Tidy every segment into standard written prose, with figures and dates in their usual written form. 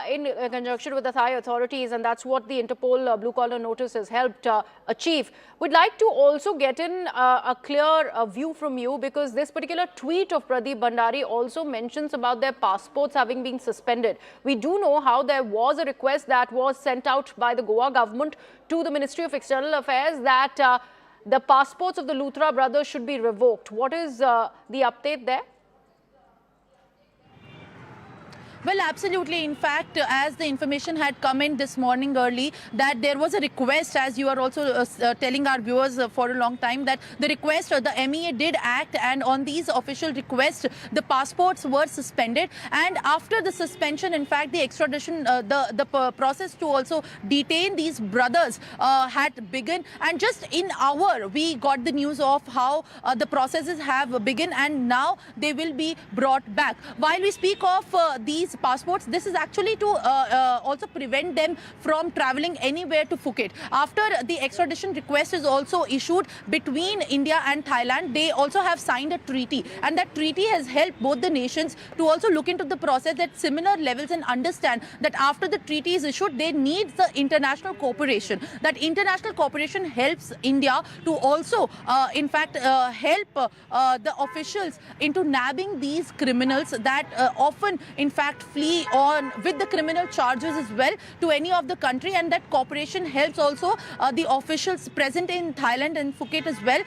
in conjunction with the Thai authorities, and that's what the Interpol blue collar notice has helped achieve. We'd like to also get in a clear view from you, because this particular tweet of Pradeep Bhandari also mentions about their passports having been suspended. We do know how there was a request that was sent out by the Goa government to the Ministry of External Affairs that the passports of the Luthra brothers should be revoked. What is the update there? Well, absolutely. In fact, as the information had come in this morning early, that there was a request, as you are also telling our viewers for a long time, that the request, the MEA did act, and on these official requests, the passports were suspended. And after the suspension, in fact, the extradition, the process to also detain these brothers had begun. And just in hour, we got the news of how the processes have begun, and now they will be brought back. While we speak of these passports, this is actually to also prevent them from traveling anywhere to Phuket. After the extradition request is also issued between India and Thailand, they also have signed a treaty, and that treaty has helped both the nations to also look into the process at similar levels and understand that after the treaty is issued, they need the international cooperation. That international cooperation helps India to also in fact help the officials into nabbing these criminals that often in fact flee on with the criminal charges as well to any of the country. And that cooperation helps also the officials present in Thailand and Phuket as well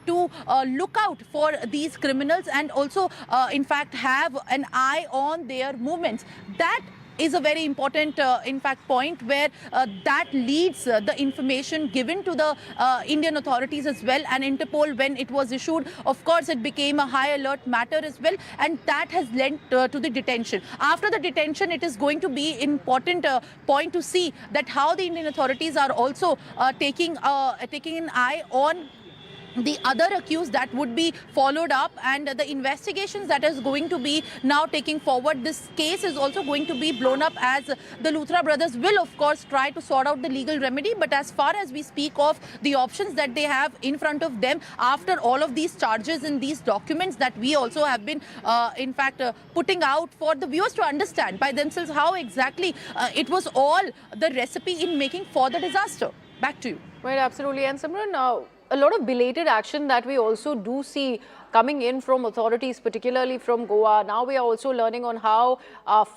to look out for these criminals and also in fact have an eye on their movements. That is a very important, in fact, point where that leads the information given to the Indian authorities as well. And Interpol, when it was issued, of course, it became a high alert matter as well. And that has led to the detention. After the detention, it is going to be important point to see that how the Indian authorities are also taking an eye on the other accused that would be followed up, and the investigations that is going to be now taking forward. This case is also going to be blown up as the Luthra brothers will of course try to sort out the legal remedy. But as far as we speak of the options that they have in front of them after all of these charges and these documents that we also have been in fact putting out for the viewers to understand by themselves how exactly it was all the recipe in making for the disaster. Back to you. Right, absolutely. And Simran, a lot of belated action that we also do see coming in from authorities, particularly from Goa. Now we are also learning on how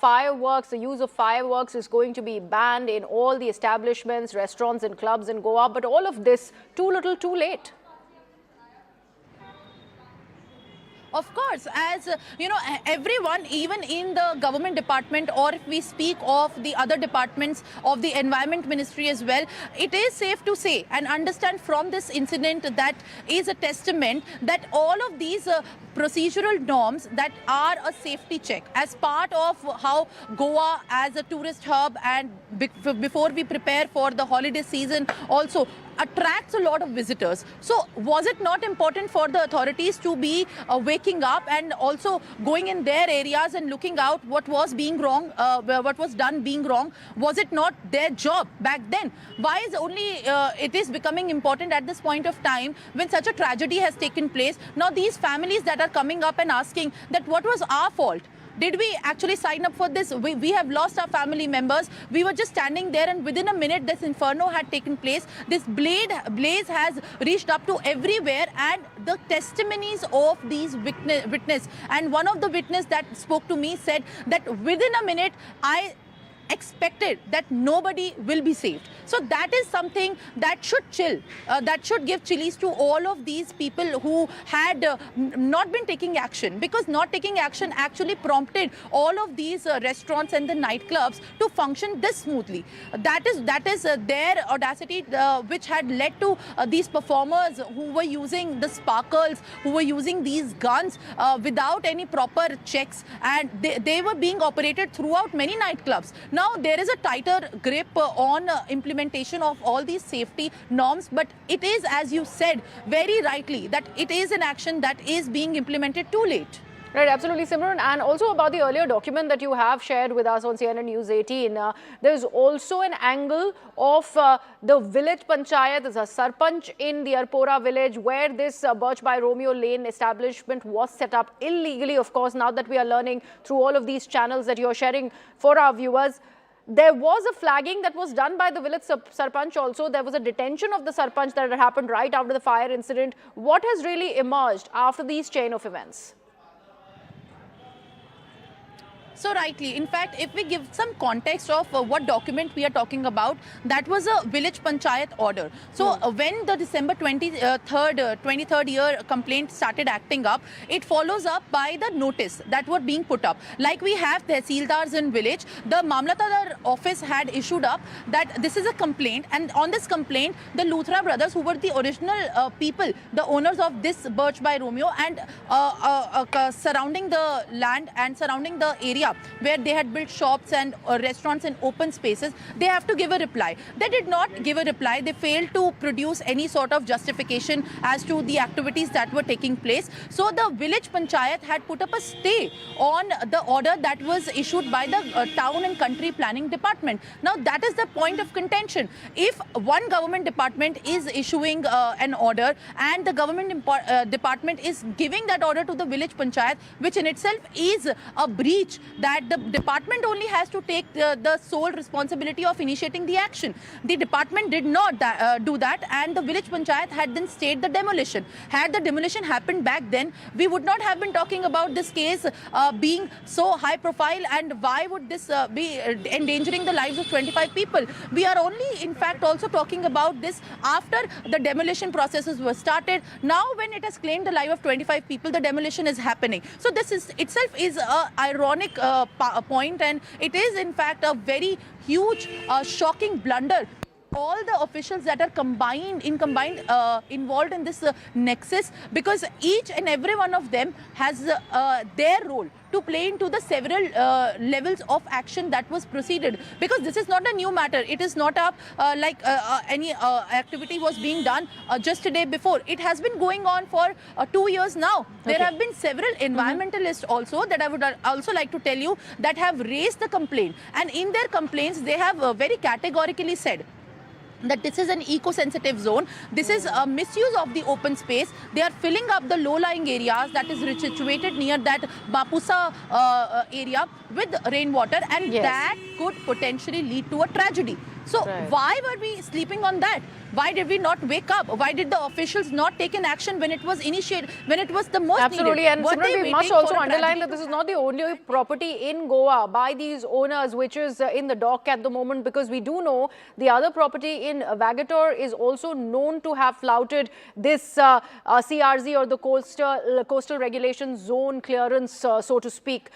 fireworks, the use of fireworks is going to be banned in all the establishments, restaurants and clubs in Goa. But all of this, too little, too late. Of course, as you know, everyone, even in the government department, or if we speak of the other departments of the Environment Ministry as well, it is safe to say and understand from this incident that is a testament that all of these procedural norms that are a safety check as part of how Goa as a tourist hub, and before we prepare for the holiday season also attracts a lot of visitors. So was it not important for the authorities to be waking up and also going in their areas and looking out what was being wrong, what was done being wrong? Was it not their job back then? Why is only it is becoming important at this point of time when such a tragedy has taken place? Now these families that are coming up and asking that what was our fault? Did we actually sign up for this? We have lost our family members. We were just standing there, and within a minute this inferno had taken place. This blaze has reached up to everywhere, and the testimonies of these witness, and one of the witness that spoke to me said that within a minute I expected that nobody will be saved. So that is something that should chill, that should give chillies to all of these people who had not been taking action, because not taking action actually prompted all of these restaurants and the nightclubs to function this smoothly. That is their audacity which had led to these performers who were using the sparkles, who were using these guns without any proper checks, and they were being operated throughout many nightclubs. Now there is a tighter grip on implementation of all these safety norms, but it is, as you said very rightly, that it is an action that is being implemented too late. Right, absolutely, Simran. And also about the earlier document that you have shared with us on CNN News 18, there's also an angle of the village panchayat, there's a sarpanch in the Arpora village where this Birch by Romeo Lane establishment was set up illegally, of course, now that we are learning through all of these channels that you're sharing for our viewers. There was a flagging that was done by the village sarpanch also. There was a detention of the sarpanch that had happened right after the fire incident. What has really emerged after these chain of events? So rightly, in fact, if we give some context of what document we are talking about, that was a village panchayat order. So when the December 23rd year complaint started acting up, it follows up by the notice that were being put up. Like we have tehsildars in village, the Mamlatadar office had issued up that this is a complaint, and on this complaint, the Luthra brothers, who were the original people, the owners of this Birch by Romeo, and surrounding the land and surrounding the area where they had built shops and restaurants and open spaces, they have to give a reply. They did not give a reply. They failed to produce any sort of justification as to the activities that were taking place. So the village panchayat had put up a stay on the order that was issued by the town and country planning department. Now that is the point of contention. If one government department is issuing an order and the government department is giving that order to the village panchayat, which in itself is a breach, that the department only has to take the sole responsibility of initiating the action. The department did not do that, and the village panchayat had then stayed the demolition. Had the demolition happened back then, we would not have been talking about this case being so high profile, and why would this be endangering the lives of 25 people. We are only in fact also talking about this after the demolition processes were started. Now when it has claimed the life of 25 people, the demolition is happening. So this is itself is a ironic point, and it is in fact a very huge shocking blunder. All the officials that are involved in this nexus, because each and every one of them has their role to play into the several levels of action that was proceeded, because this is not a new matter. It is not up like any activity was being done just a day before. It has been going on for 2 years now. There have been several environmentalists also that I would also like to tell you that have raised the complaint, and in their complaints they have very categorically said that this is an eco-sensitive zone. This is a misuse of the open space. They are filling up the low-lying areas that is situated near that Bapusa area with rainwater, and that could potentially lead to a tragedy. So why were we sleeping on that? Why did we not wake up? Why did the officials not take an action when it was initiated, when it was the most Absolutely. needed? And Simran, we must also underline that this is not the only property in Goa by these owners which is in the dock at the moment, because we do know the other property in Vagator is also known to have flouted this CRZ, or the coastal regulation zone clearance, so to speak.